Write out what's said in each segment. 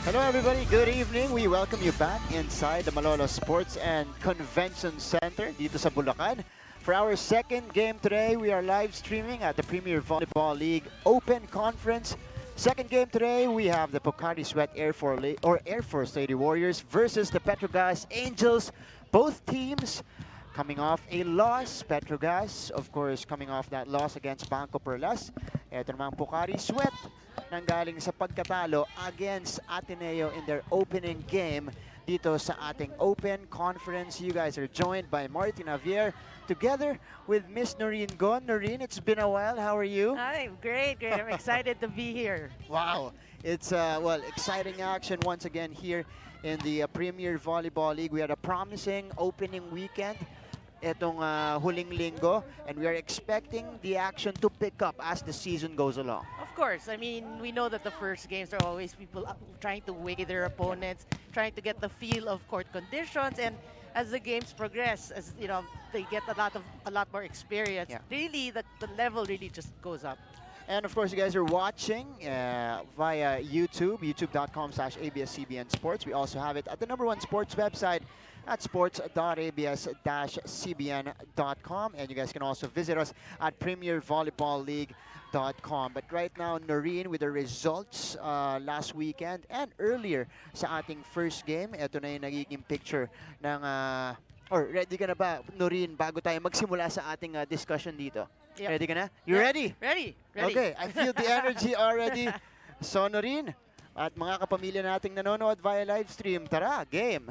Hello everybody, good evening. We welcome you back inside the Malolo Sports and Convention Center dito sa Bulacan. For our second game today, we are live streaming at the Premier Volleyball League Open Conference. Second game today, we have the Pocari-Air Air Force Lady Warriors versus the Petro Gazz Angels. Both teams coming off a loss. Petro Gazz, of course, coming off that loss against Banco Perlas. Ito naman Pocari-Sweat nanggaling sa pagkatalo against Ateneo in their opening game dito sa ating Open Conference. You guys are joined by Martin Javier together with Miss Noreen Gon. Noreen, it's been a while. How are you? I'm great. I'm excited to be here. Wow. It's, exciting action once again here in the Premier Volleyball League. We had a promising opening weekend itong huling linggo, and we are expecting the action to pick up as the season goes along. Of course, I mean, we know that the first games are always people trying to weigh their opponents, trying to get the feel of court conditions, and as the games progress, as you know, they get a lot more experience. Yeah. Really, the level really just goes up. And of course, you guys are watching via YouTube, youtube.com/ABS-CBN Sports. We also have it at the #1 sports website at sports.abs-cbn.com. And you guys can also visit us at premiervolleyballleague.com. But right now, Noreen, with the results last weekend and earlier sa ating first game, ito na yung nagiging picture ng... ready ka na ba, Noreen, bago tayo magsimula sa ating discussion dito? Yep. Ready ka na? You ready? Ready. Okay, I feel the energy already. So, Noreen, at mga kapamilya nating nanonood via live stream, tara, game!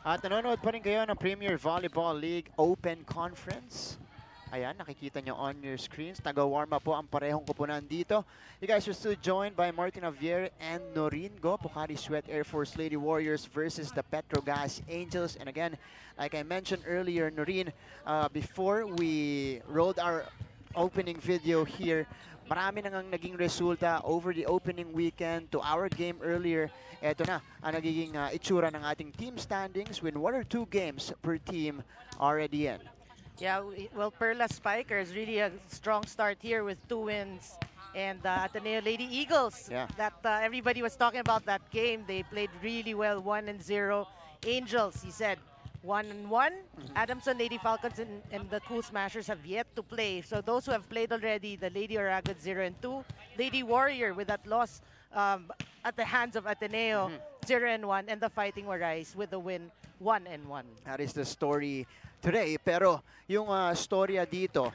At nanonood pa rin kayo ng Premier Volleyball League Open Conference. Ayan, nakikita nyo on your screens. Taga-warm up po ang parehong kupunan dito. You guys are still joined by Martin Javier and Noreen Go. Pocari-Sweat Air Force Lady Warriors versus the Petro Gazz Angels. And again, like I mentioned earlier, Noreen, before we rolled our opening video here, marami nang naging resulta over the opening weekend to our game earlier. Eto na ang nagiging itsura ng ating team standings with 1 or 2 games per team already in. Yeah, well, Perla Spikers really a strong start here with 2 wins. And Ateneo Lady Eagles, Yeah. that everybody was talking about that game. They played really well, 1-0. Angels, he said, 1-1. Adamson Lady Falcons and the Cool Smashers have yet to play. So those who have played already, the Lady Aragod 0-2. Lady Warrior with that loss at the hands of Ateneo, 0-1. And the Fighting Warais with the win, 1-1. That is the story today. Pero yung storya dito,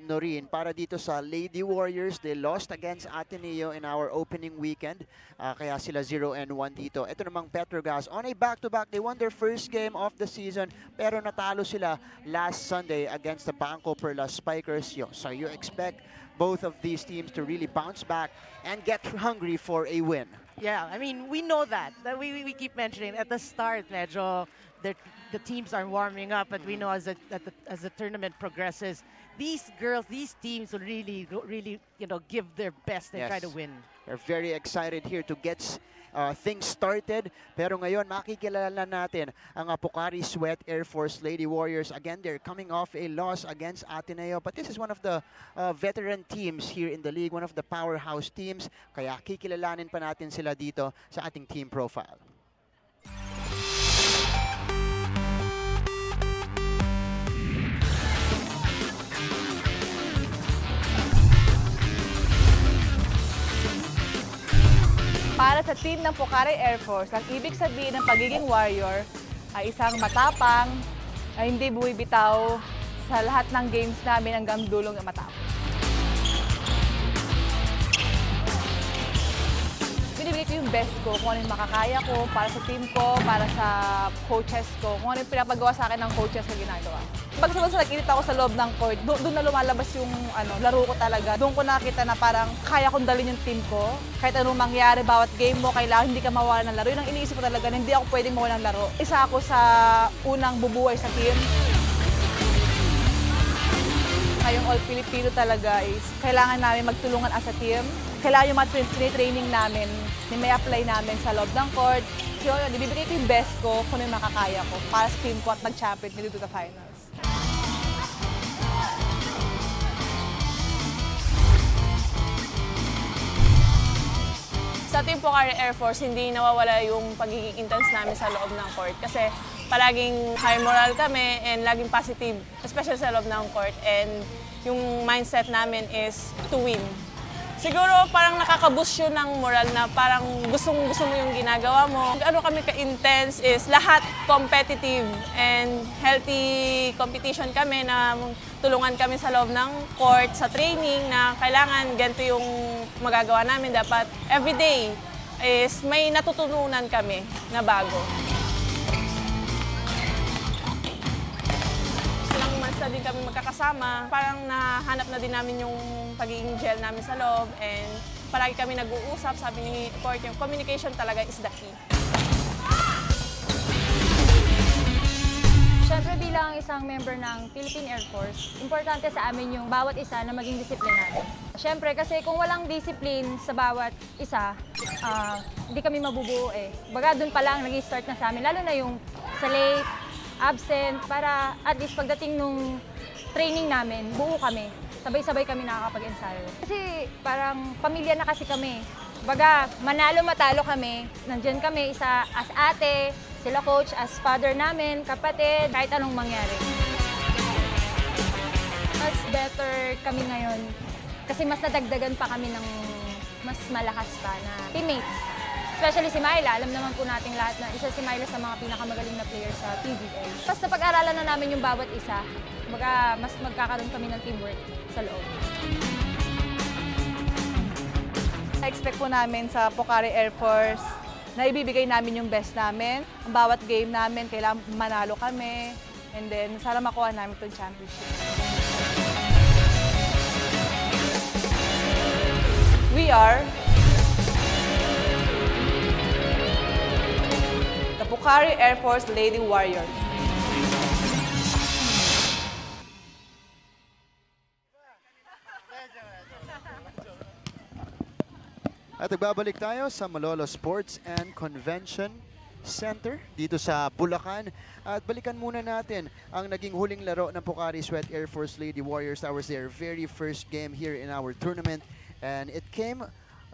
Noreen, para dito sa Lady Warriors, they lost against Ateneo in our opening weekend. Kaya sila 0-1 dito. Ito namang Petro Gazz on a back-to-back. They won their first game of the season, pero natalo sila last Sunday against the Banco Perlas Spikers. So you expect both of these teams to really bounce back and get hungry for a win. Yeah, I mean, we know that. We keep mentioning at the start, medyo the teams are warming up, but we know as the tournament progresses, these girls, these teams will really, give their best and try to win. They're very excited here to get things started. Pero ngayon, makikilala natin ang Pocari-Sweat Air Force Lady Warriors. Again, they're coming off a loss against Ateneo. But this is one of the veteran teams here in the league, one of the powerhouse teams. Kaya kikilalanin pa natin sila dito sa ating team profile. Para sa team ng Pocari-Air Force, ang ibig sabihin ng pagiging warrior ay isang matapang, ay hindi buwibitaw sa lahat ng games namin hanggang dulong na matapos. Binibigay ko yung best ko, kung ano yung makakaya ko, para sa team ko, para sa coaches ko, kung ano yung pinapagawa sa akin ng coaches ko ginagawa. Pag sa nag-init ako sa loob ng court, doon na lumalabas yung laro ko talaga. Doon ko nakita na parang kaya kong dalhin yung team ko. Kahit anong mangyari, bawat game mo, kailangan hindi ka mawala ng laro. Yun ang iniisip ko talaga, na hindi ako pwedeng mawala ng laro. Isa ako sa unang bubuhay sa team. Ngayong all-Filipino talaga is kailangan namin magtulungan as a team. Kailangan yung mga training namin, may apply namin sa loob ng court. So yun, ibibigay ko yung best ko kung ano yung makakaya ko para sa team ko at mag-champion nito to the finals. Sa Team Pocari-Air Force, hindi nawawala yung pagiging intense namin sa loob ng court kasi palaging high moral kami and laging positive, especially sa loob ng court. And yung mindset namin is to win. Siguro parang nakaka-boost yun ng moral na parang gustong-gusto mo yung ginagawa mo. Ano kami ka-intense is lahat competitive and healthy competition kami na tulungan kami sa loob ng court, sa training na kailangan ganito yung magagawa namin. Dapat everyday is may natutununan kami na bago. Ilang months na din kami magkakasama. Parang nahanap na din namin yung pagiging gel namin sa loob and palagi kami nag-uusap. Sabi ni Court, yung communication talaga is the key. Siyempre bilang isang member ng Philippine Air Force, importante sa amin yung bawat isa na maging disiplinado. Siyempre kasi kung walang discipline sa bawat isa, hindi kami mabubuo eh. Baga doon pa lang nag-start na sa amin, lalo na yung sa late, absent, para at least pagdating nung training namin, buo kami. Sabay-sabay kami nakakapag-ensayo. Kasi parang pamilya na kasi kami. Baga, manalo matalo kami, nandyan kami isa as ate, sila coach, as father namin, kapatid, kahit anong mangyari. Mas better kami ngayon kasi mas nadagdagan pa kami ng mas malakas pa na teammates. Especially si Myla, alam naman po nating lahat na isa si Myla sa mga pinakamagaling na player sa PVL. Basta pag-aralan na namin yung bawat isa, mas magkakaroon kami ng teamwork sa loob. Expect po namin sa Pocari-Air Force na ibibigay namin yung best namin. Ang bawat game namin, kailangan manalo kami. And then, sana makuha namin itong championship. We are the Pocari-Air Force Lady Warriors. At nagbabalik tayo sa Malolo Sports and Convention Center dito sa Bulacan. At balikan muna natin ang naging huling laro ng Pocari Sweat Air Force Lady Warriors. That was their very first game here in our tournament. And it came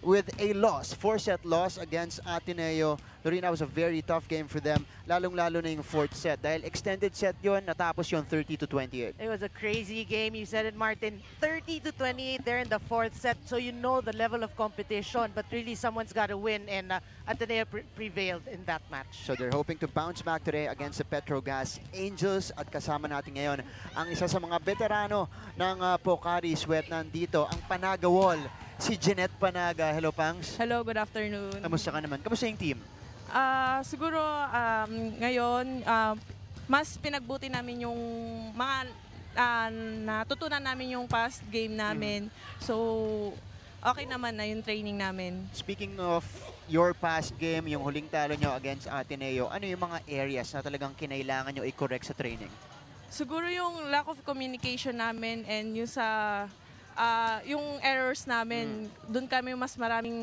with a loss, 4-set loss against Ateneo. Lorena, was a very tough game for them, lalong-lalo na yung fourth set. Dahil extended set yun, natapos yung 30-28. It was a crazy game. You said it, Martin. 30-28 there in the fourth set. So you know the level of competition. But really, someone's got to win. And Ateneo prevailed in that match. So they're hoping to bounce back today against the Petro Gazz Angels. At kasama natin ngayon ang isa sa mga veterano ng Pocari Sweat nandito, ang Panagawol, si Jeanette Panaga. Hello, Pangs. Hello, good afternoon. Kamusta ka naman? Kamusta yung team? Siguro ngayon, mas pinagbuti namin yung mga natutunan namin yung past game namin. So, okay naman na yung training namin. Speaking of your past game, yung huling talo nyo against Ateneo, ano yung mga areas na talagang kinailangan nyo i-correct sa training? Siguro yung lack of communication namin and yung yung errors namin, doon kami mas maraming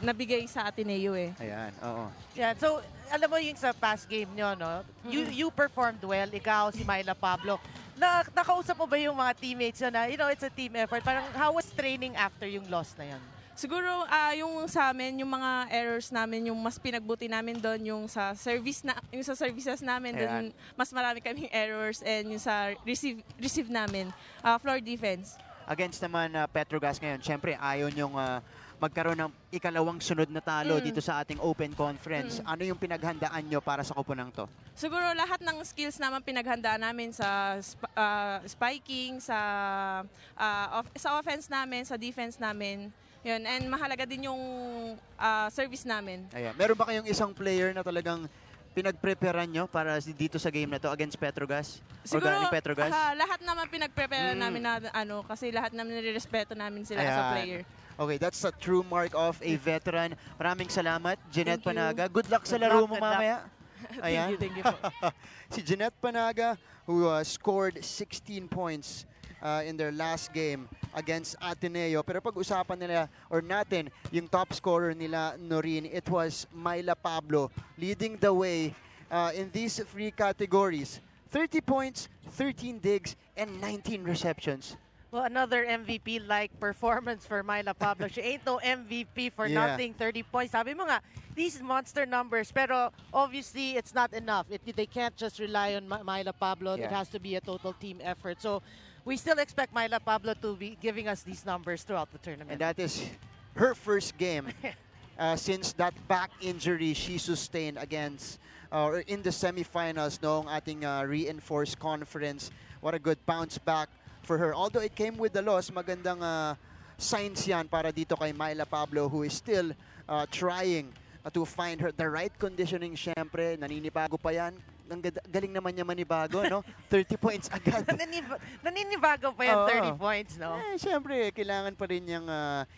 nabigay sa Ateneo eh. Ayan, oo. Yeah, so alam mo yung sa past game nyo, no? You performed well, ikaw, si Myla Pablo. Nakausap mo ba yung mga teammates nyo na, it's a team effort? Parang how was training after yung loss na yun? Siguro yung sa amin, yung mga errors namin, yung mas pinagbuti namin doon, yung sa services namin, doon mas marami kaming errors, and yung sa receive namin, floor defense. Against naman Petro Gazz ngayon, syempre ayaw nyong magkaroon ng ikalawang sunod na talo dito sa ating Open Conference. Ano yung pinaghandaan nyo para sa koponang to? Siguro lahat ng skills naman pinaghandaan namin sa spiking, sa offense namin, sa defense namin. Yun. And mahalaga din yung service namin. Ayan. Meron ba kayong isang player na talagang pinag-preparean nyo para dito sa game na to against Petro Gazz? Siguro, Organic Petro Gazz? lahat naman pinag-prepare namin na kasi lahat namin nire-respeto namin sila as a Ayan. player. Okay, that's a true mark of a veteran. Maraming salamat, Jeanette Thank you. Panaga. Good luck sa Good laro luck, mo good luck. mamaya. Ayan. Thank you po. Si Jeanette Panaga, who scored 16 points in their last game against Ateneo. Pero pag-usapan nila or natin yung top scorer nila, Noreen, it was Myla Pablo leading the way in these three categories. 30 points, 13 digs, and 19 receptions. Well, another MVP-like performance for Myla Pablo. She ain't no MVP for Yeah. nothing. 30 points. Sabi mo nga, these monster numbers, pero obviously it's not enough. They can't just rely on Myla Pablo. It Yeah. has to be a total team effort. So we still expect Myla Pablo to be giving us these numbers throughout the tournament. And that is her first game since that back injury she sustained against or in the semifinals noong ating reinforced conference. What a good bounce back for her. Although it came with the loss, magandang signs yan para dito kay Myla Pablo, who is still trying to find the right conditioning. Syempre, naninibago pa yan. Ang galing naman niya manibago, no? 30 points agad. Naninibago pa yan, Oo. 30 points, no? Siyempre, kailangan pa rin niyang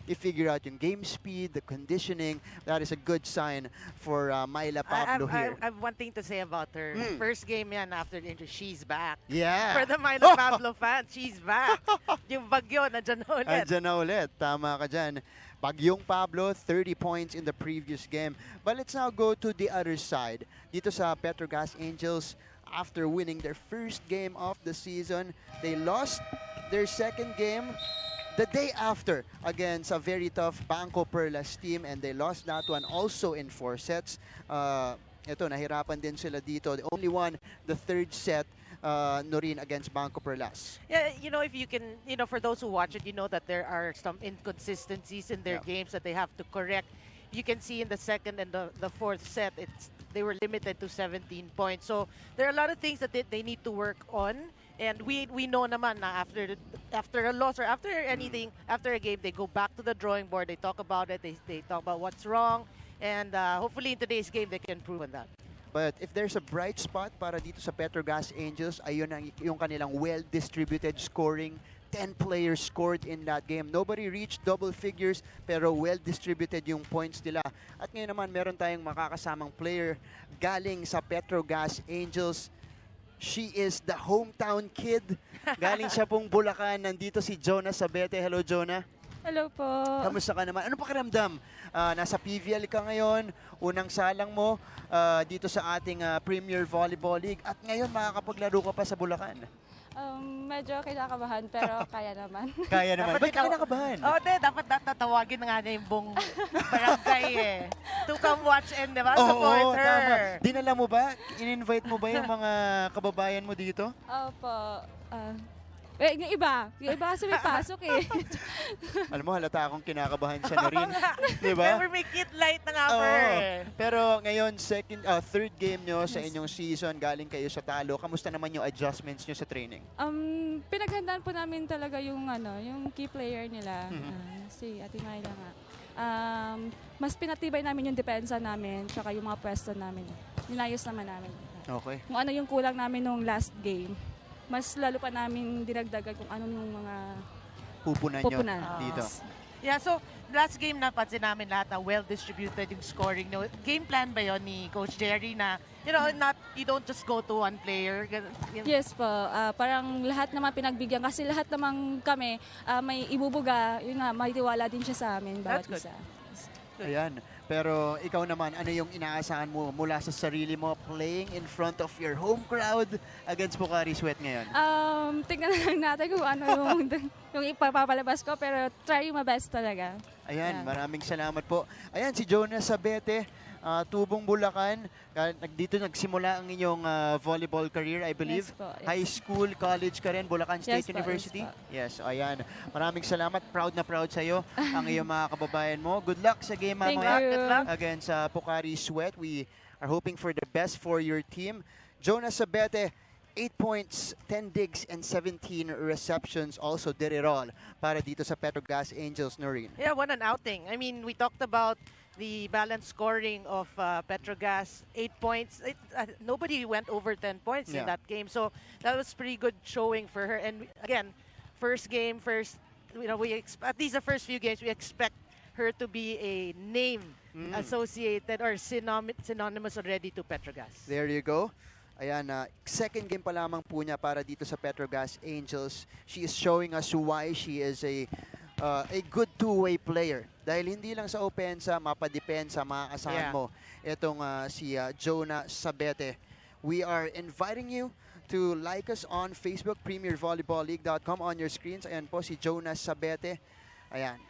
i-figure out yung game speed, the conditioning. That is a good sign for Myla Pablo here. I have one thing to say about her. First game yan after the injury, she's back. Yeah. For the Myla Pablo fans, she's back. Yung bagyo, nandiyan na ulit. Andyan na ulit. Tama ka dyan. Bagyong Pablo, 30 points in the previous game. But let's now go to the other side. Dito sa Petro Gazz Angels, after winning their first game of the season, they lost their second game the day after against a very tough Banco Perlas team, and they lost that one also in 4 sets. Ito, nahirapan din sila dito. They only won the third set, Noreen, against Banco Perlas. Yeah, you know, if you can, you know, for those who watch it, you know that there are some inconsistencies in their games that they have to correct. You can see in the second and the fourth set, they were limited to 17 points. So there are a lot of things that they need to work on. And we know naman na after a loss or after anything, after a game, they go back to the drawing board. They talk about it. They talk about what's wrong. And hopefully in today's game, they can improve on that. But if there's a bright spot para dito sa Petro Gazz Angels, ayun yung kanilang well-distributed scoring. 10 players scored in that game. Nobody reached double figures, pero well-distributed yung points nila. At ngayon naman, meron tayong makakasamang player galing sa Petro Gazz Angels. She is the hometown kid. Galing siya pong Bulacan. Nandito si Jonah Sabete. Hello, Jonah. Hello po. Kamusta ka naman? Ano pakiramdam? Nasa PVL ka ngayon, unang salang mo dito sa ating Premier Volleyball League, at ngayon makakapaglaro ka pa sa Bulacan. Medyo kinakabahan pero kaya naman. Kaya naman. Dapat Ba't ka kinakabahan? Oh, dapat tatawagin na nga niya yung buong barangay eh. To come watch and, di ba, support her. Tama. Dinala mo ba? In-invite mo ba yung mga kababayan mo dito? Opo. Yung iba kasi may pasok eh. Alam mo, halata akong kinakabahan siya na rin. Di ba? Never make it light na nga for Oo. her eh. Pero ngayon, third game nyo sa inyong season, galing kayo sa talo. Kamusta naman yung adjustments nyo sa training? Pinaghandaan po namin talaga yung key player nila. Si Ate Myla nga. Mas pinatibay namin yung depensa namin tsaka yung mga pwesto namin. Ninayos naman namin. Okay. Kung ano yung kulang namin nung last game, mas lalo pa namin dinagdagan kung ano yung mga Pupunan pupunan. nyo dito. Yeah, so last game napansin namin lahat na well-distributed yung scoring. No? Game plan ba yon ni Coach Jerry na, you know, you don't just go to one player? Yes po, parang lahat naman pinagbigyan kasi lahat naman kami may ibubuga, yun nga, may tiwala din siya sa amin bawat That's good. isa. Ayan. Pero ikaw naman, ano yung inaasahan mo mula sa sarili mo playing in front of your home crowd against Pocari Sweat ngayon? Tignan na lang natin kung ano yung ipapapalabas ko pero try my best talaga. Ayan, Ayan. maraming salamat po. Ayan, si Jonah Sabete, Tubong Bulacan. Dito nagsimula ang inyong volleyball career, I believe. Yes po, yes. High school, college ka rin, Bulacan State Yes po, University. yes Yes, ayan. Maraming salamat. Proud na proud sa'yo ang iyong mga kababayan mo. Good luck sa game Thank mamaya you. against Pocari Sweat. We are hoping for the best for your team. Jonas Sabete, 8 points, 10 digs, and 17 receptions. Also did it all para dito sa Petro Gazz Angels, Noreen. Yeah, what an outing. I mean, we talked about the balanced scoring of Petro Gazz, 8 points. Nobody went over 10 points in that game, so that was pretty good showing for her. And again, first game, at least the first few games, we expect her to be a name associated or synonymous already to Petro Gazz. There you go. Ayan, second game pa lamang po niya para dito sa Petro Gazz Angels. She is showing us why she is a good two-way player. Dahil hindi lang sa opensa, mapadepensa, maaasahan mo itong si Jonah Sabete. We are inviting you to like us on Facebook, PremierVolleyballLeague.com on your screens. Ayan po si Jonah Sabete. Ayan.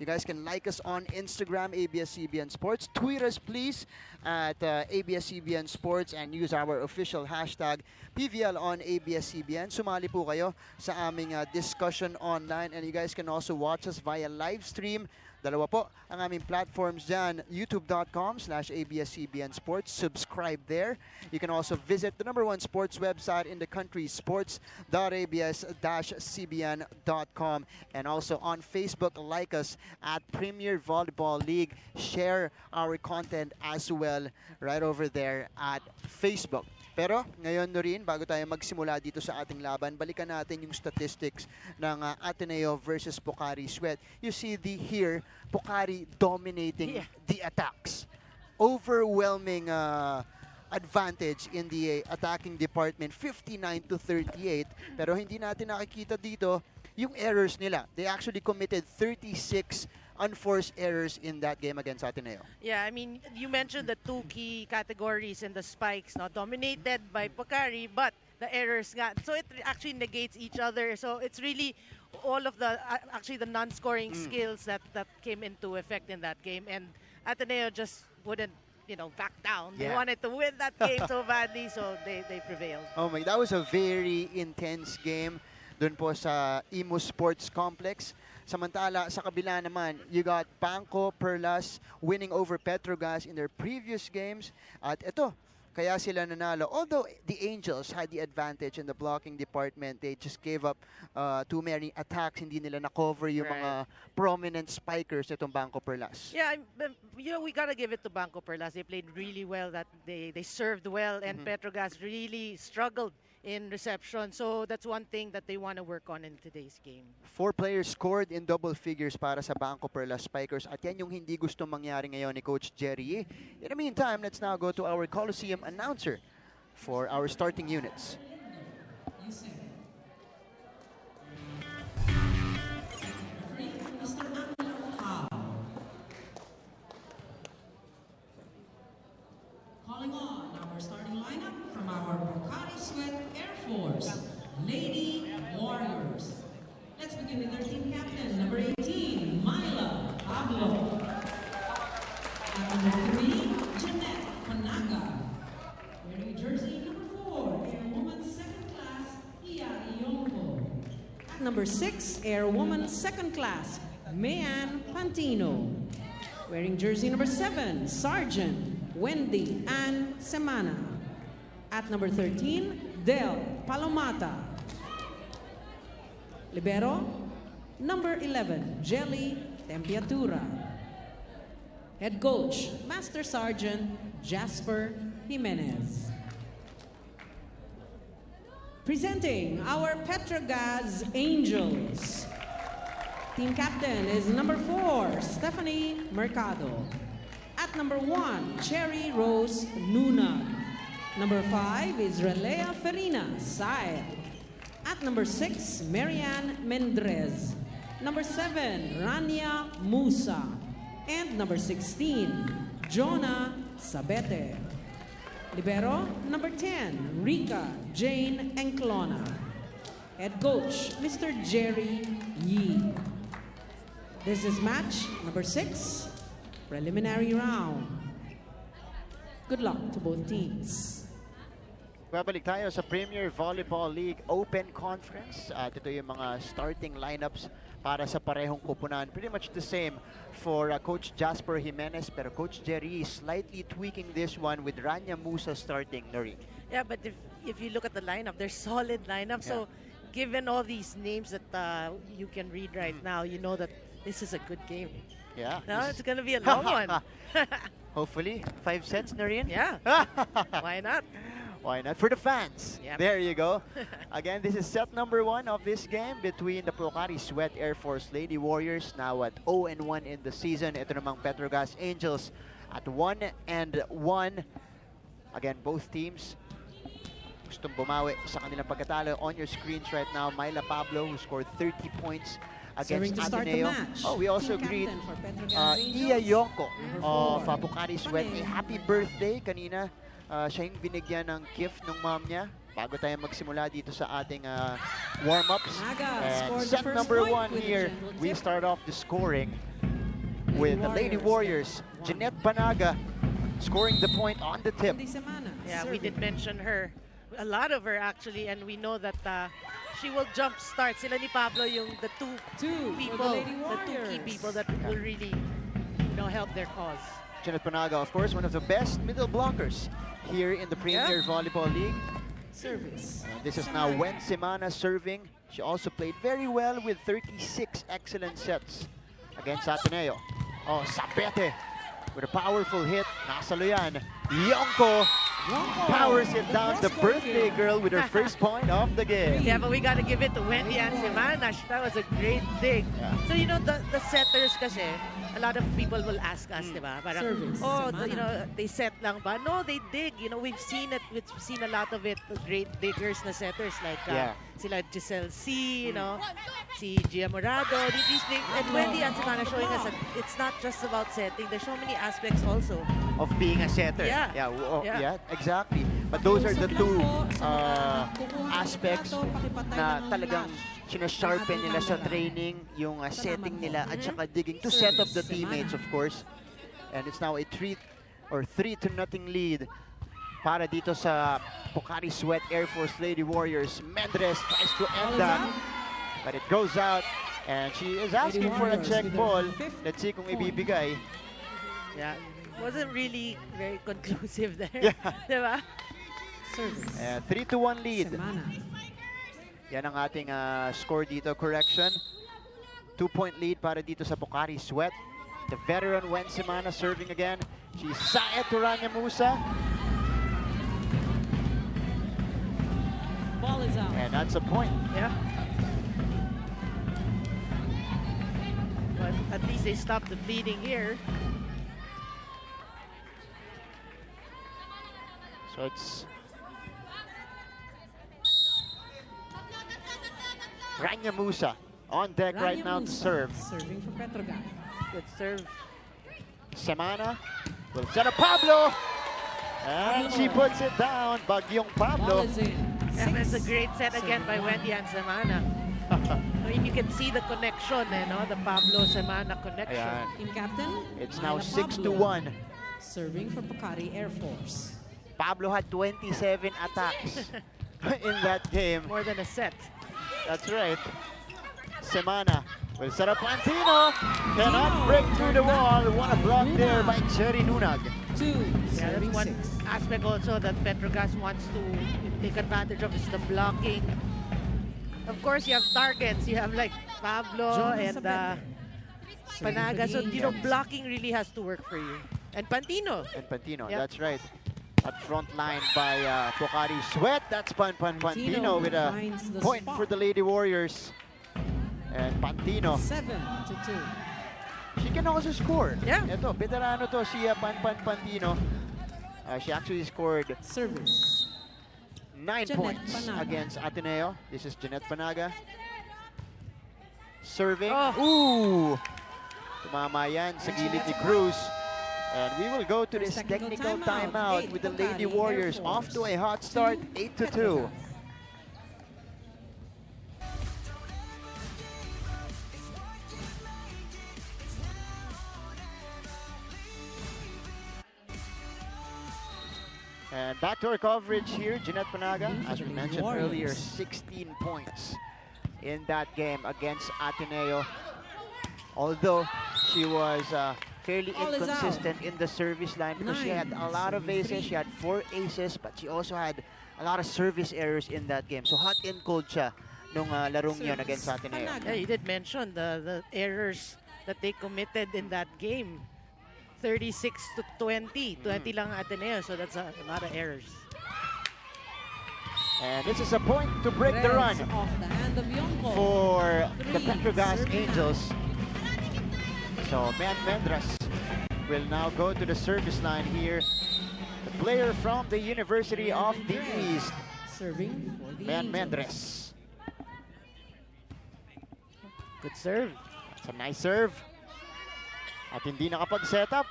You guys can like us on Instagram, ABS-CBN Sports. Tweet us, please, at ABS-CBN Sports and use our official hashtag PVL on ABS-CBN. Sumali po kayo sa aming discussion online, and you guys can also watch us via live stream. Dalawa po ang aming platforms dyan, youtube.com/ABS-CBN Sports. Subscribe there. You can also visit the #1 sports website in the country, sports.abs-cbn.com. And also on Facebook, like us at Premier Volleyball League. Share our content as well right over there at Facebook. Pero ngayon, Noreen, bago tayo magsimula dito sa ating laban, balikan natin yung statistics ng Ateneo versus Pocari Sweat. You see here, Pocari dominating the attacks. Overwhelming advantage in the attacking department, 59-38. Pero hindi natin nakikita dito yung errors nila. They actually committed 36 unforced errors in that game against Ateneo. Yeah, I mean, you mentioned the two key categories in the spikes, not dominated by Pocari, but the errors so it actually negates each other. So it's really all of the the non-scoring skills that came into effect in that game, and Ateneo just wouldn't back down. They wanted to win that game so badly, so they prevailed. Oh my, that was a very intense game dun po sa Imo Sports Complex. Samantala, sa kabila naman, you got Banco Perlas winning over Petro Gazz in their previous games. At ito, kaya sila nanalo. Although the Angels had the advantage in the blocking department, they just gave up too many attacks. Hindi nila na-cover yung mga prominent spikers itong Banco Perlas. Yeah, we gotta give it to Banco Perlas. They played really well. That they served well, and Petro Gazz really struggled in reception. So that's one thing that they want to work on in today's game. 4 players scored in double figures para sa Banco Perlas Spikers. At yan yung hindi gusto mangyari ngayon ni Coach Jerry. In the meantime, let's now go to our Coliseum announcer for our starting units. Calling on our starting lineup from our Pocari-Sweat Air Force, Lady Warriors. Let's begin with our team captain, number 18, Myla Pablo. At number 3, Jeanette Panaga. Wearing jersey number 4, Airwoman Second Class, Pia Ionco. At number 6, Airwoman Second Class, Mayan Pantino. Wearing jersey number 7, Sergeant Wendy Ann Semana. At number 13, Del Palomata. Libero, number 11, Jelly Tempiatura. Head coach, Master Sergeant Jasper Jimenez. Presenting our Petro Gazz Angels. Team captain is number 4, Stephanie Mercado. At number 1, Cherry Rose Nuna. Number 5 is Relea Ferina Saed. At number 6, Marianne Mendrez. Number 7, Rania Musa. And number 16, Jonah Sabete. Libero, number 10, Rika Jane Enclona. Head coach, Mr. Jerry Yee. This is match number 6, preliminary round. Good luck to both teams. Babalik tayo sa Premier Volleyball League Open Conference. At ito yung mga starting lineups para sa parehong kupunan. Pretty much the same for Coach Jasper Jimenez, pero Coach Jerry is slightly tweaking this one with Rania Musa starting, Noreen. Yeah, but if you look at the lineup, they're solid lineup. So given all these names that you can read right now, you know that this is a good game. Yeah. No, it's going to be a long one. Hopefully, 5 sets, Noreen. Yeah. Why not? Why not? For the fans. Yep. There you go. Again, this is set number 1 of this game between the Pocari-Sweat Air Force Lady Warriors, now at 0-1 in the season. Ito namang Petro Gazz Angels at 1-1. Again, both teams gustong bumawi sa kanilang pagkatalo. On your screens right now, Myla Pablo, who scored 30 points against Ateneo. Oh, we also greet Iya Yonko of Pocari-Sweat. A happy birthday kanina. Siya yung binigyan ng gift ng mom niya bago tayo magsimula dito sa ating warm-ups. And set number 1 here, we start off the scoring with the Lady Warriors. Jeanette Banaga scoring the point on the tip. Yeah, we did mention her. A lot of her actually, and we know that she will jump start. Sila ni Pablo yung the two people, the two key people that will really, help their cause. Jeanette Banaga, of course, one of the best middle blockers here in the Premier Volleyball League. Service. This is now Wen Semana serving. She also played very well with 36 excellent sets against Ateneo. Oh, Sapete with a powerful hit. Nasalo yan. Yonko powers it down. The birthday girl with her first point of the game. Yeah, but we got to give it to Wendy and Semana. That was a great dig. Yeah. So, the setters kasi, a lot of people will ask us, diba? Parang, they set lang ba? No, they dig. We've seen it. We've seen a lot of it. Great diggers na setters like sila Giselle C, si Gia Morado. These things. And Wendy and Semana showing us that it's not just about setting. There's so many aspects also Of being a setter. Yeah. Exactly. But those are the two aspects na talagang sinasharpen nila sa training, yung setting nila at saka digging to set up the teammates, of course. And it's now a 3-0 lead para dito sa Pocari-Sweat Air Force Lady Warriors. Mendres tries to end that, but it goes out, and she is asking for a check ball. Let's see kung ibibigay. Yeah. Wasn't really very conclusive there. Yeah. Diba? 3-1 lead. Yan ang ating score dito. Correction. 2-point lead para dito sa Pocari-Sweat. The veteran Wen Semana serving again. She's saet to Rania Musa. Ball is out. And that's a point. Yeah. But at least they stopped the bleeding here. So it's Rania Musa on deck right now to serve. Serving for Petro Gazz. Good serve. Semana will set up Pablo. And she puts it down. Bagyong Pablo. Ball is in. And it's a great set again by Wendy and Semana. I mean, you can see the connection, the Pablo-Semana connection. Ayan. Team captain. It's now Myla 6-1. Pablo. Serving for Pocari-Air Force. Pablo had 27 attacks in that game. More than a set. That's right. Semana will set up Pantino. Cannot break through the wall. What a block there by Cherry Nunag. Yeah, That's one aspect also that Petro Gazz wants to take advantage of is the blocking. Of course, you have targets. You have like Pablo and Panaga. So, blocking really has to work for you. And Pantino. That's right. At front line by Pocari-Sweat. That's Pantino with a point for the Lady Warriors. And Pantino. 7-2. She can also score. Yeah. Ito, veterano to si Pantino. She actually scored Service. 9 Jeanette points Banaga. against Ateneo. This is Jeanette Banaga. Serving. Oh. Ooh! Tumama yan sa gilid ni Cruz. And we will go to this technical timeout with the Lady Warriors off to a hot start, 8-2. And back to our coverage here, Jeanette Panaga, as we mentioned earlier, 16 points in that game against Ateneo. Although she was fairly inconsistent in the service line because she had a lot of aces. She had 4 aces, but she also had a lot of service errors in that game. So hot and cold siya nung larong yun against Ateneo. Yeah, you did mention the errors that they committed in that game. 36 to 20. 20 lang Ateneo, so that's a lot of errors. And this is a point to break the run for the Petro Gazz Angels. So Mendres will now go to the service line here. The player from the University of the East, Serving for the Mendres. Good serve. It's a nice serve. At hindi nakapag-set up.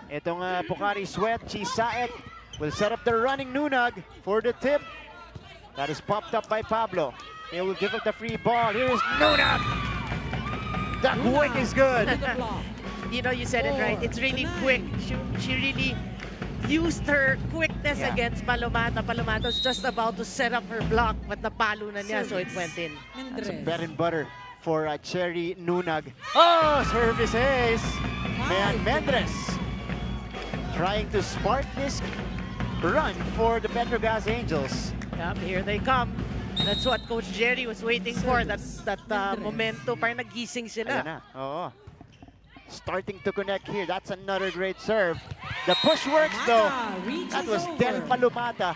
Itong Pocari Sweat, Chisaet will set up the running Nunag for the tip. That is popped up by Pablo. He will give up the free ball. Here is Nunag. The quick is good. You know, you said it right. It's really quick. She really used her quickness against Palomata. Palomata's just about to set up her block, but napalo na niya, so it went in. That's a bread and butter for Cherry Nunag. Oh, service ace. Mendres trying to spark this run for the Petro Gazz Angels. Yep, here they come. That's what Coach Jerry was waiting for. That's that momento. Parang nagising sila. Ayan na. Oo. Starting to connect here. That's another great serve. The push works though. That was Del Palomata.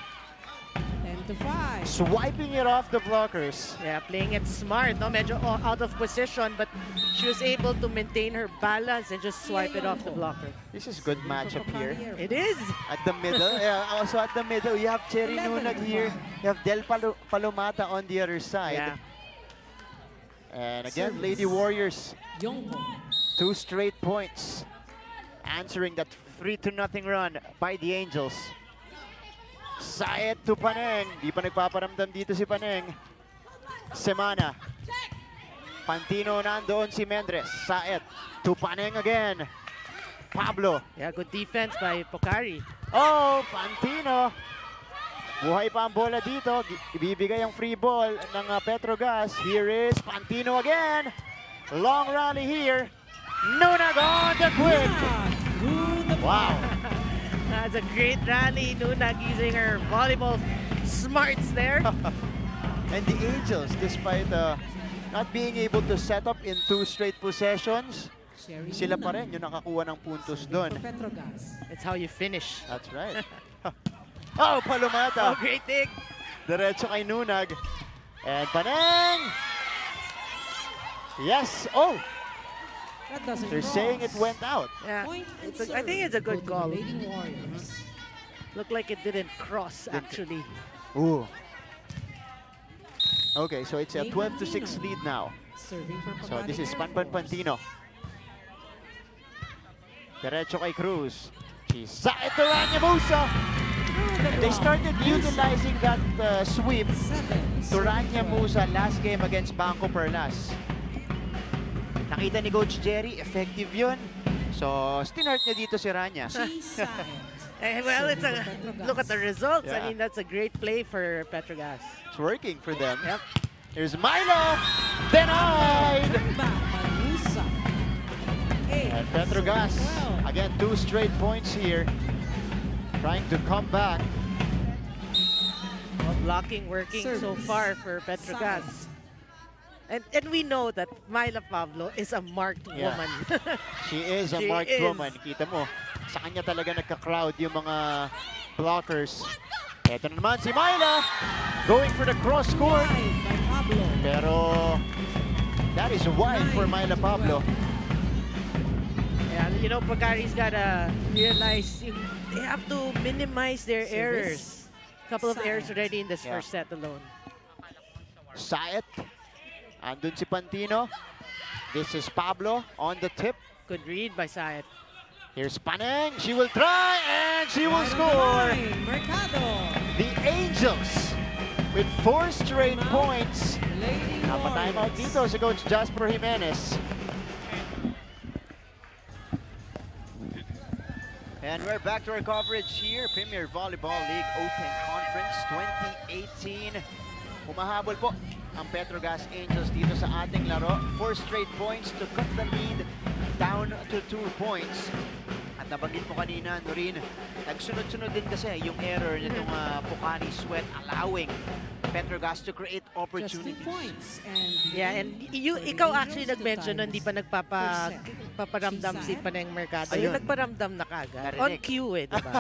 10-5. Swiping it off the blockers. Yeah, playing it smart. No, medyo out of position, but she was able to maintain her balance and just swipe it off the blocker. This is good matchup here. It is. At the middle, also at the middle, you have Cherry Nunag here. You have Del Palomata on the other side. Yeah. And again, Lady Warriors, 2 straight points, answering that 3-0 run by the Angels. Saet to Paneng. Di pa nagpaparamdam dito si Paneng. Semana. Pantino nandoon si Mendres. Saet to Paneng again. Pablo. Yeah, good defense by Pocari. Oh, Pantino. Buhay pa ang bola dito. Ibibigay ang free ball ng Petro Gazz. Here is Pantino again. Long rally here. Nunag on the quick. Wow. That's a great rally. Nunag using her volleyball smarts there. And the Angels, despite not being able to set up in 2 straight possessions, sila pa rin yung nakakuha ng puntos doon. It's how you finish. That's right. Oh, Palomata. Oh, great dig. Diretso kay Nunag. And Paneng! Yes! Oh! They're saying it went out. Yeah, I think it's a good call. Looked like it didn't cross, actually. Ooh. Okay, so it's a 12-6 lead now. So this is Pantino. Diretso kay Cruz. She's ito Rania Musa. They started utilizing that sweep to Rania Musa last game against Bangko Perlas. Nakita ni Coach Jerry, effective yun. So, stinart niya dito si Rania. Well, look at the results. Yeah. I mean, that's a great play for Petro Gazz. It's working for them. Yep. Here's Milo. Denied. And Petro Gazz, again, 2 straight points here. Trying to come back. Well, blocking working so far for Petro Gazz. And we know that Myla Pablo is a marked woman. She is a marked woman. Kita mo, sa kanya talaga nagka-crowd yung mga blockers. Ito na naman si Myla, going for the cross court. Pero that is wide for Myla Pablo. Yeah, you know, Pocari's gotta realize they have to minimize their errors. A couple of errors already in this first set alone. Saet. Andun si Pantino. This is Pablo on the tip. Good read by Sayed. Here's Paneng. She will try and she will score. The Angels with 4 straight points. Napatime out dito si Coach Jasper Jimenez. And we're back to our coverage here. Premier Volleyball League Open Conference 2018. Humahabol po ang Petro Gazz Angels dito sa ating laro. 4 straight points to cut the lead down to 2 points. At nabanggit mo kanina, Noreen, nagsunod-sunod din kasi yung error nitong Pocari Sweat allowing Petro Gazz to create opportunities. Yeah, and ikaw actually nag-mention na hindi pa nagpaparamdam si Paneng Mercado. Ayun. Yung nagparamdam na kagad. Narinig. On cue diba?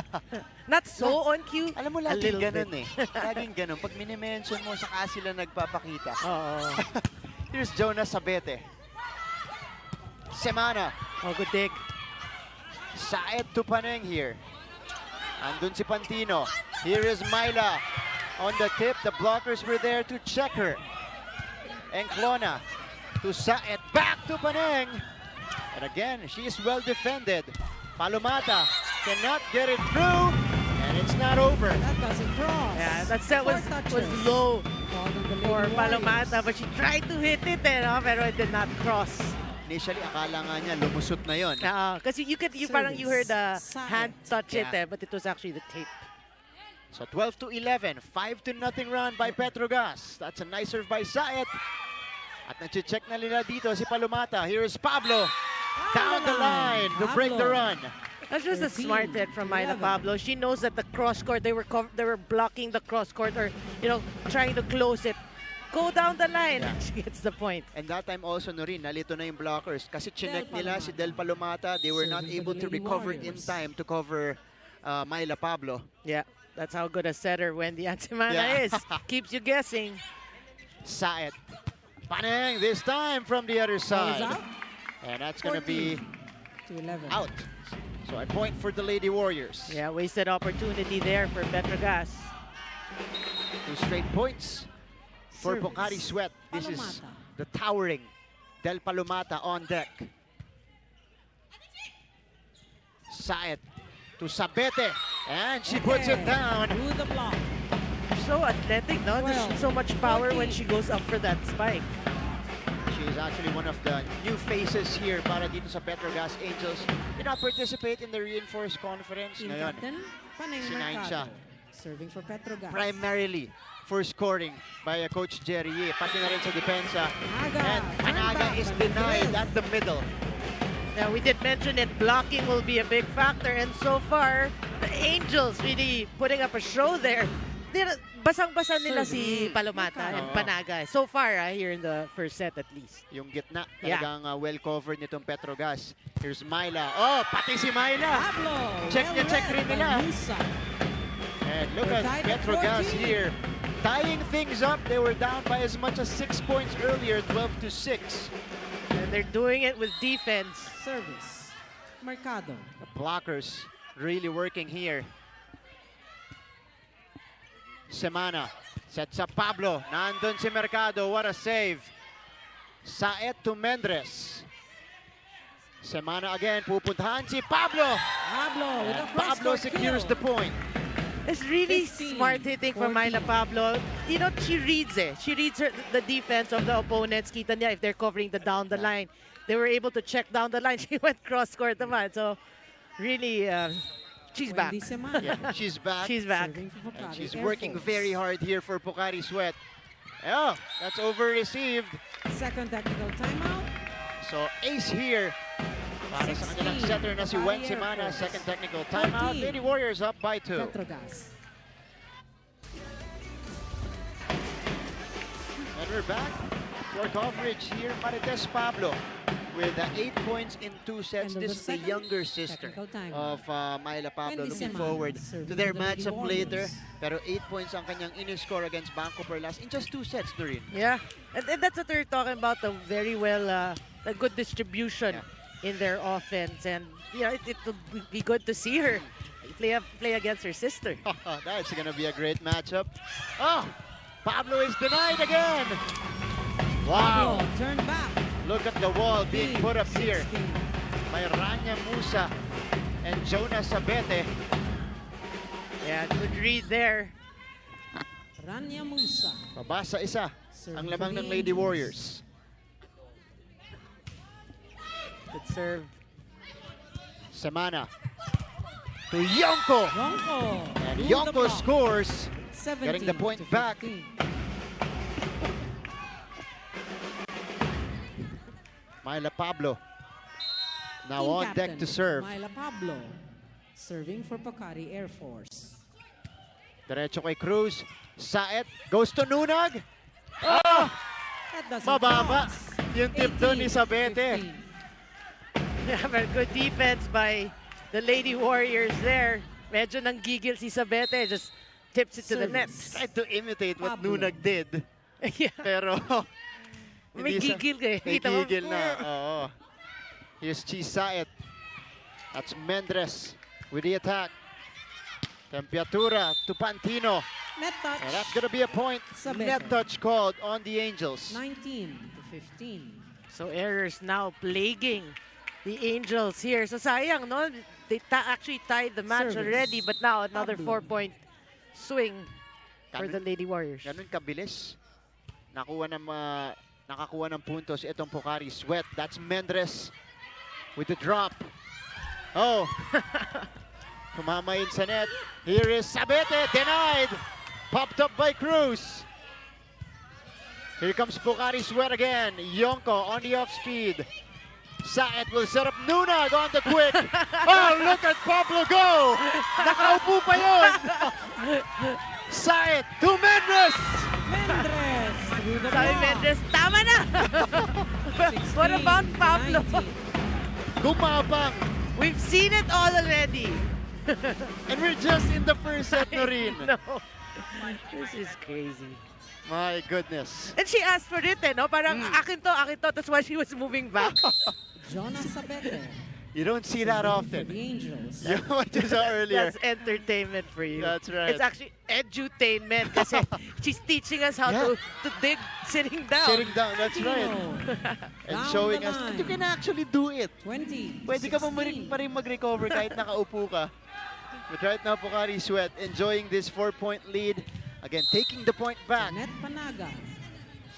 Not so on cue. Alam mo, laging ganun eh. Laging ganun. Pag minimension mo, saka sila nagpapakita. Oo. Here's Jonas Sabete. Semana. Oh, good dig. Saed to Paneng here. Andun si Pantino. Here is Myla. On the tip, the blockers were there to check her. Enclona to Saed. Back to Paneng. And again, she is well defended. Palomata cannot get it through. And it's not over. That doesn't cross. Yeah, that was low for Palomata, but she tried to hit it, pero it did not cross. Initially, akala nga niya lumusot na yon. Kasi you heard the hand touch it, but it was actually the tape. So 12 to 11, 5-0 run by Petro Gazz. That's a nice serve by Saed. At nag-check na nila dito si Palomata. Here is Pablo. Down the line to break the run. That's just a smart hit from Myla Pablo. She knows that the cross court, they were blocking the cross court or trying to close it. Go down the line. Yeah. She gets the point. And that time also, Noreen, nalito na yung blockers. Kasi chinek nila si Del Palomata. They were not able to recover in time to cover Myla Pablo. Yeah, that's how good a setter Wendy Antimana is. Keeps you guessing. Saed. Paneng this time from the other side. And that's going to be out. So a point for the Lady Warriors. Yeah, wasted opportunity there for Petro Gazz. 2 straight points for Pocari Sweat. This is the towering Del Palomata on deck. Saed to Sabete. And she puts it down. Through the block. So athletic, no? There's so much power when she goes up for that spike. She is actually one of the new faces here para dito sa Petro Gazz Angels. Did not participate in the reinforced conference. Team Ngayon, captain, Paneng sinayin siya. Mercado. Serving for Petro Gazz. Primarily for scoring by Coach Jerry Yee. Pati na rin sa depensa. Panaga. And Panaga is denied at the middle. Now, we did mention it, blocking will be a big factor. And so far, the Angels really putting up a show there. Basang-basa nila si Palomata and Panaga. So far, here in the first set at least. Yung gitna, talagang well covered nitong Petro Gazz. Here's Myla. Oh, pati si Myla. Pablo. Check rin nila. And look at Petro Gazz here. Tying things up. They were down by as much as 6 points earlier, 12 to 6. And they're doing it with defense. Service. Mercado. The blockers really working here. Semana sets up Pablo. Nandun si Mercado. What a save. Saed to Mendres. Semana again. Pupuntahan si Pablo. Pablo with a Pablo secures the point. It's really 15, smart hitting from 14. Myla Pablo. She reads it. She reads the defense of the opponents. Kita niya if they're covering the down the line. They were able to check down the line. She went cross-court naman. So, really, she's back. Wendy Semana. Yeah, she's back. She's back. Serving for And Pocari she's Air working Force. very hard here for Pocari Sweat. Oh, that's over-received. Second technical timeout. So, ace here. Para sa kanilang 16, setter na si Wen Pocari Air Semana. Force. Second technical timeout. 14. Lady Warriors up by 2. Petro Gazz. And we're back for coverage here. Marites Pablo with 8 points in 2 sets. End of This the is the second. younger sister Technical time. of Myla Pablo. Wendy Looking Semana forward serving to their for the Lady matchup later. Warriors. Pero 8 points ang kanyang in-score against Banco Perlas in just 2 sets, Doreen. Yeah, and that's what they're talking about, the very well, a good distribution in their offense. And, it will be good to see her play against her sister. That's going to be a great matchup. Oh, Pablo is denied again. Wow. Pablo, turn back. Look at the wall being put up here 16. by Rania Musa and Jonas Sabete. Yeah, good read there. Rania Musa. Babasa isa Serve ang for lamang the ng Lady Angels. Warriors. Good serve. Semana. to Yonko. Yonko. And Move the Yonko block. scores, 17 getting the point to back. 15. Myla Pablo now Team on captain, deck to serve. Myla Pablo. Serving for Pocari-Air Force. Diretso kay Cruz. Saet goes to Nunag. Oh! That doesn't Mababa cross. yung tip doon ni 18 to Sabete. 15. Yeah, but good defense by the Lady Warriors there. Medyo nanggigil si Sabete, just tips it to the net. Service. Tried to imitate what Pablo. Nunag did. Yeah. Pero May hindi gigil eh. May Kita mo? gigil na. Oo. Here's Chi Saet. That's Mendres with the attack. Temperatura to Pantino. Net touch. And that's gonna be a point. Sabete. Net touch called on the Angels. 19 to 15. So errors now plaguing the Angels here. So sayang, no? They actually tied the match Service. already, but now another Pablo. 4-point swing for Ganun- the Lady Warriors. Ganun kabilis. Nakakuha ng puntos itong Pocari Sweat. That's Mendres with the drop. Oh. Tumama in sa net. Here is Sabete, denied. Popped up by Cruz. Here comes Pocari Sweat again. Yonko on the off speed. Saet will set up Nunag on the quick. Oh, look at Pablo go! Nakaupo pa yun! Saet to Mendres! Mendres through the Sabi block. Mendres, tama na! What 16 about to Pablo? 19. Gumabang! We've seen it all already. And we're just in the first set na rin. No. This is crazy. My goodness. And she asked for it, eh, no? Parang akin to. That's why she was moving back. Jonas Sabete. You don't see that For often. the Angels. You know what you saw earlier. That's entertainment for you. That's right. It's actually edutainment kasi she's teaching us how Yeah. to dig sitting down. Sitting down, that's right. And Down showing the us that line. you can actually do it. 20. Pwede ka 16. pa rin mag-recover kahit nakaupo ka. But right now, Pocari Sweat enjoying this 4-point lead. Again, taking the point back. Jeanette Panaga.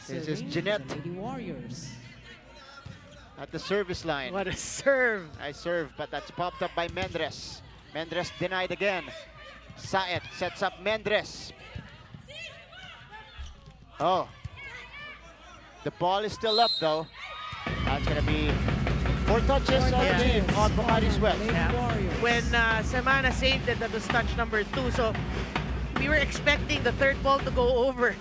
This is Serving Jeanette. for the Lady Warriors. At the service line. What a serve. I serve, but that's popped up by Mendres. Mendres denied again. Saet sets up Mendres. Oh. The ball is still up, though. That's going to be 4 touches on the game on Pocari Sweat. Lady Yeah. Warriors. When Semana saved it, that was touch number 2. So we were expecting the third ball to go over.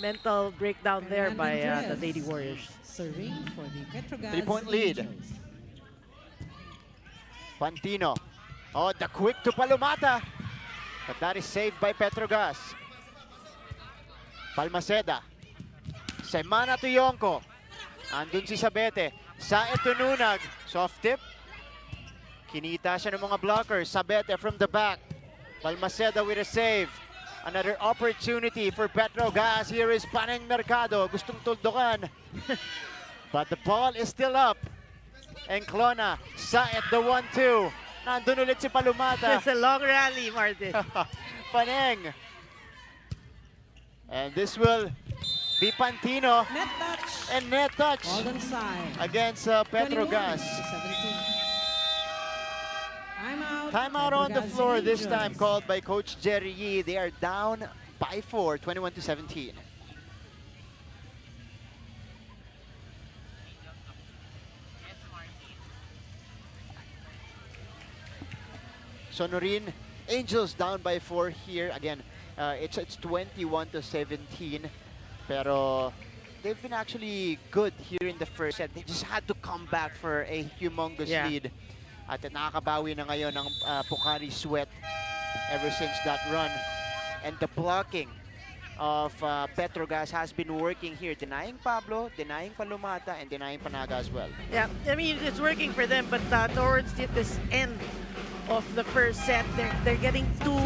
Mental breakdown there And by the Andres. Lady Warriors. Serving for the Petro Gazz 3-point lead. Angels. Pantino. Oh, the quick to Palumata. But that is saved by Petro Gazz. Palmaceda. Semana to Yonko. Andun si Sabete. Saet to Nunag. Soft tip. Kinita siya ng mga blockers. Sabete from the back. Palmaceda with a save. Another opportunity for Petro Gazz. Here is Paneng Mercado. Gustong tuldukan. But the ball is still up. Enclona. Saet the 1-2. Nandun ulit si Palumata. It's a long rally, Martin. Paneng. And this will be Pantino. Net touch. And net touch All on side. against Petro 21 Gazz. to 17. Timeout. Timeout Petro on the Gazz floor this Angels. time called by Coach Jerry Yee. They are down by 4, 21 to 17. Sonorin, Angels down by 4 here. Again, it's 21 to 17. Pero they've been actually good here in the first set. They just had to come back for a humongous Yeah. lead. At nakakabawi na ngayon ng Pocari Sweat ever since that run. And the blocking of Petro Gazz has been working here, denying Pablo, denying Palumata, and denying Panaga as well. Yeah, I mean, it's working for them, but towards this end of the first set, they're getting too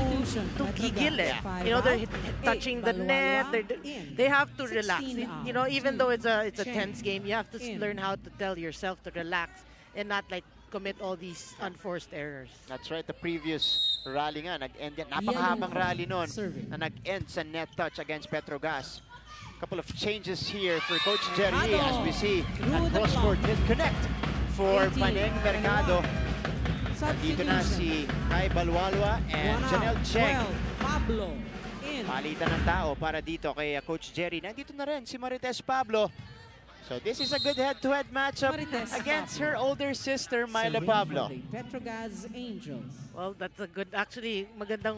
gigil, eh. You know, they're touching the net. They have to relax. You know, even though it's a tense game, you have to learn how to tell yourself to relax and not like commit all these unforced errors. That's right, the previous rally nga, nag-end yan. Napakahabang rally nun na nag-end sa net touch against Petro Gazz. Couple of changes here for Coach Jerry as we see that cross-court hit connect for Paneng Mercado. Dito na si Kai Balwalwa and Janelle Cheng. Pablo in. Palitan ng tao para dito kay Coach Jerry. Nandito na rin si Marites Pablo. So this is a good head-to-head matchup Marites against Pablo. her older sister, Myla Serving Pablo. for the Petro Gazz Angels. Well, that's a good, actually, magandang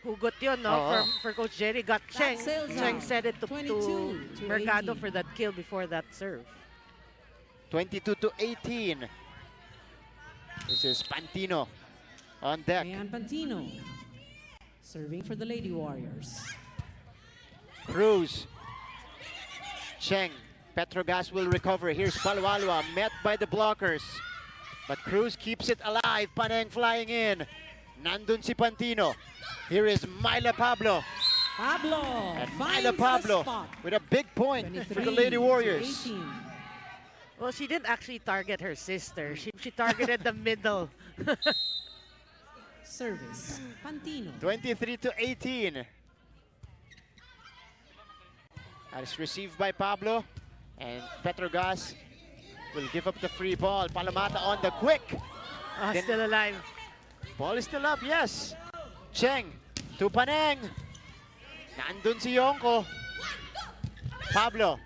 hugot yun, no? Oo. For Coach Jerry. Got Cheng. sails Cheng out. set it to 22 to Mercado 18. for that kill before that serve. 22-18. This is Pantino on deck. Ayan Pantino. Serving for the Lady Warriors. Cruz. Cheng. Petro Gazz will recover. Here's Balwalwa, met by the blockers. But Cruz keeps it alive. Paneng flying in. Nandun si Pantino. Here is Myla Pablo. Pablo And finds Myla the Pablo spot. with a big point for the 23 Lady to Warriors. 18. Well, she didn't actually target her sister. She targeted the middle. Service. Pantino. 23-18. That is received by Pablo. And Petro Gazz will give up the free ball. Palamata on the quick. Then- Still alive. Ball is still up, yes. Cheng to Paneng. Nandun si Yonko. Pablo.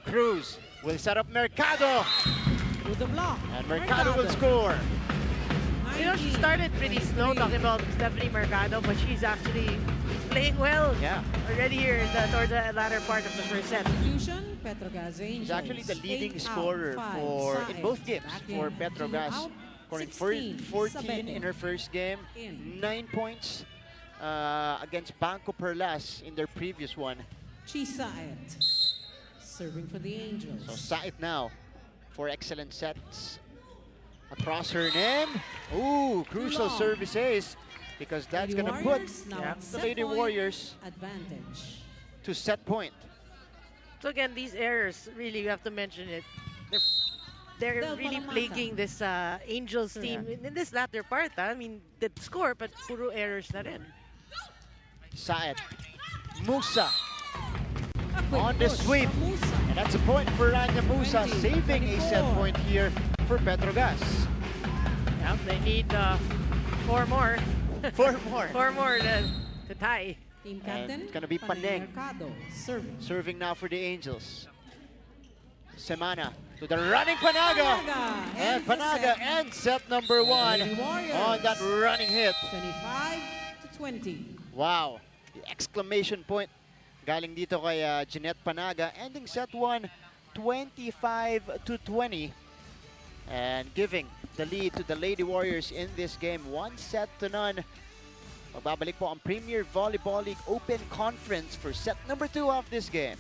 Cruz will set up Mercado. To the block. And Mercado will score. You know, she started pretty slow talking about Stephanie Mercado, but she's actually playing well Yeah. already here in towards the latter part of the first set. Execution, Petro Gazz Angels. She's actually the leading 8 out, scorer 5 in Saez. both games Back for in. Petro 2 Gazz. out, Scoring 16 14 in her first game, In. 9 points against Banco Perlas in their previous one. Chisaet. Serving for the Angels. So Said now for excellent sets across her name. Ooh, crucial long. services because that's Lady going to put Warriors now Yeah. at the set Lady point Warriors advantage. to set point. So again, these errors, really, you have to mention it. They're Del really Palamata. plaguing this Angels team in this latter part. I mean, the score, but puro errors na rin. Saed. Musa A quick on the push sweep. from Musa. And that's a point for Rania Musa, 20, saving a set 24. point here for Petro Gazz. Yeah, they need 4 more. 4 more. 4 more to tie. Team And captain. it's gonna be Paneng. Mercado. Serving. Serving now for the Angels. Semana to the running Panaga. And ends the Panaga set. ends set number 1 Lady Warriors. on that running hit. 25 to 20. Wow. The exclamation point galing dito kay Jeanette Panaga, ending set 1 25 to 20 and giving the lead to the Lady Warriors in this game, 1-0. Magbabalik po ang Premier Volleyball League Open Conference for set number 2 of this game.